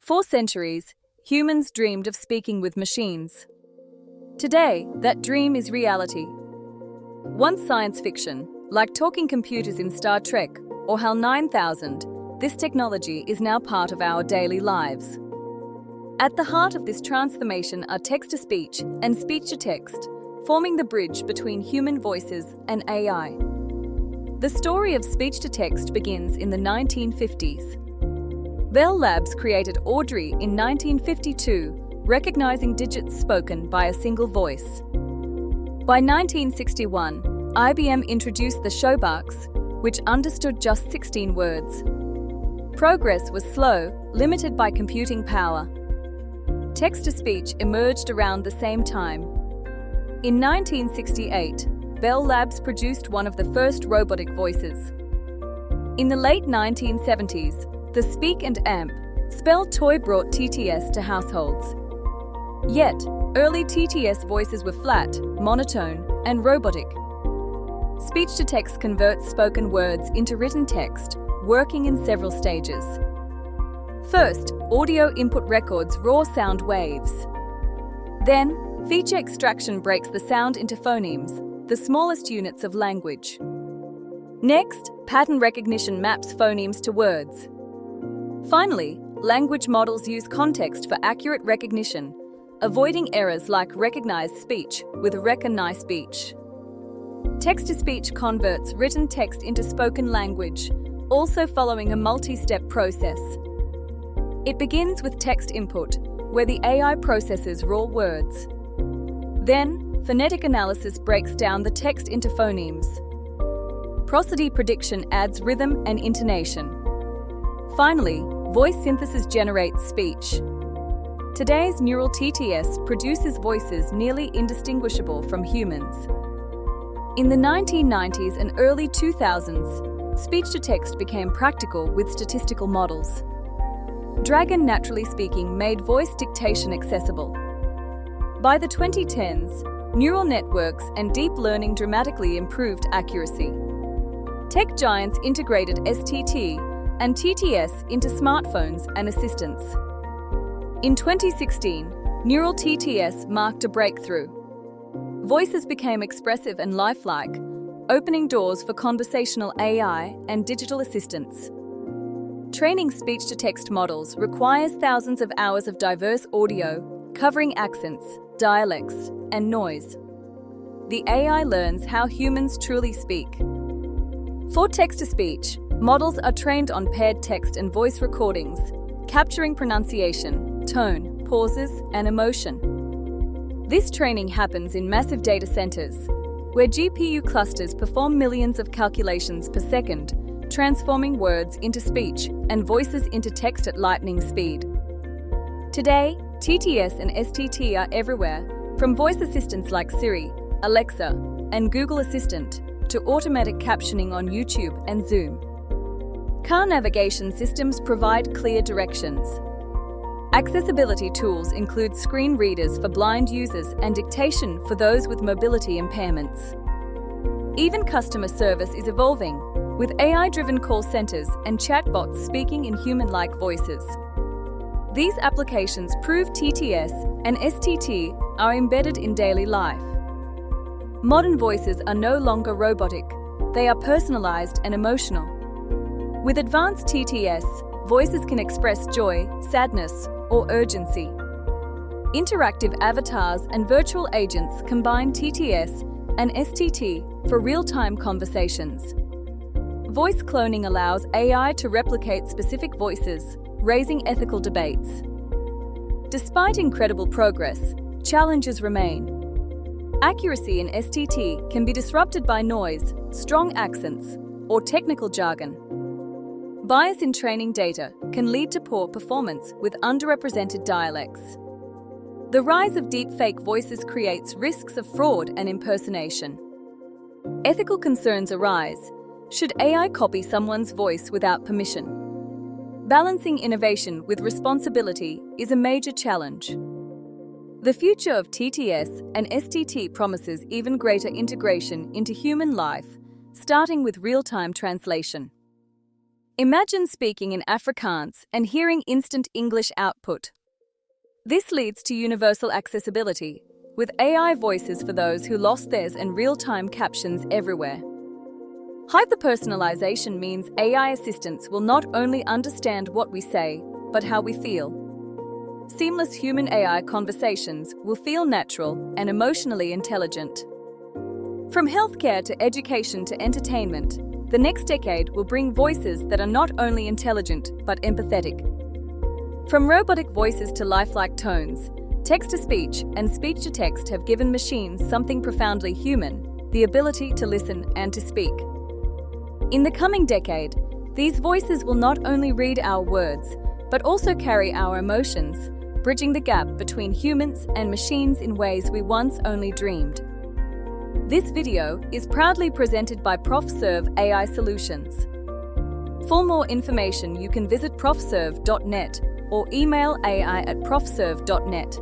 For centuries, humans dreamed of speaking with machines. Today, that dream is reality. Once science fiction, like talking computers in Star Trek or HAL 9000, this technology is now part of our daily lives. At the heart of this transformation are text-to-speech and speech-to-text, forming the bridge between human voices and AI. The story of speech-to-text begins in the 1950s. Bell Labs created Audrey in 1952, recognizing digits spoken by a single voice. By 1961, IBM introduced the showbox, which understood just 16 words. Progress was slow, limited by computing power. Text-to-speech emerged around the same time. In 1968, Bell Labs produced one of the first robotic voices. In the late 1970s, the Speak and Amp spell toy brought TTS to households. Yet, early TTS voices were flat, monotone, and robotic. Speech-to-text converts spoken words into written text, working in several stages. First, audio input records raw sound waves. Then, feature extraction breaks the sound into phonemes, the smallest units of language. Next, pattern recognition maps phonemes to words. Finally, language models use context for accurate recognition, avoiding errors like recognized speech with recognize speech. Text-to-speech converts written text into spoken language, also following a multi-step process. It begins with text input, where the AI processes raw words. Then, phonetic analysis breaks down the text into phonemes. Prosody prediction adds rhythm and intonation. Finally, voice synthesis generates speech. Today's neural TTS produces voices nearly indistinguishable from humans. In the 1990s and early 2000s, speech-to-text became practical with statistical models. Dragon Naturally Speaking made voice dictation accessible. By the 2010s, neural networks and deep learning dramatically improved accuracy. Tech giants integrated STT and TTS into smartphones and assistants. In 2016, neural TTS marked a breakthrough. Voices became expressive and lifelike, opening doors for conversational AI and digital assistants. Training speech-to-text models requires thousands of hours of diverse audio, covering accents, dialects, and noise. The AI learns how humans truly speak. For text-to-speech, models are trained on paired text and voice recordings, capturing pronunciation, tone, pauses, and emotion. This training happens in massive data centers, where GPU clusters perform millions of calculations per second, transforming words into speech and voices into text at lightning speed. Today, TTS and STT are everywhere, from voice assistants like Siri, Alexa, and Google Assistant, to automatic captioning on YouTube and Zoom. Car navigation systems provide clear directions. Accessibility tools include screen readers for blind users and dictation for those with mobility impairments. Even customer service is evolving, with AI-driven call centers and chatbots speaking in human-like voices. These applications prove TTS and STT are embedded in daily life. Modern voices are no longer robotic, they are personalized and emotional. With advanced TTS, voices can express joy, sadness, or urgency. Interactive avatars and virtual agents combine TTS and STT for real-time conversations. Voice cloning allows AI to replicate specific voices, raising ethical debates. Despite incredible progress, challenges remain. Accuracy in STT can be disrupted by noise, strong accents, or technical jargon. Bias in training data can lead to poor performance with underrepresented dialects. The rise of deepfake voices creates risks of fraud and impersonation. Ethical concerns arise. Should AI copy someone's voice without permission? Balancing innovation with responsibility is a major challenge. The future of TTS and STT promises even greater integration into human life, starting with real-time translation. Imagine speaking in Afrikaans and hearing instant English output. This leads to universal accessibility, with AI voices for those who lost theirs and real-time captions everywhere. Hyperpersonalization means AI assistants will not only understand what we say, but how we feel. Seamless human-AI conversations will feel natural and emotionally intelligent. From healthcare to education to entertainment, the next decade will bring voices that are not only intelligent but empathetic. From robotic voices to lifelike tones, text-to-speech and speech-to-text have given machines something profoundly human, the ability to listen and to speak. In the coming decade, these voices will not only read our words, but also carry our emotions, bridging the gap between humans and machines in ways we once only dreamed. This video is proudly presented by ProfServe AI Solutions. For more information, you can visit profserve.net or email ai@profserve.net.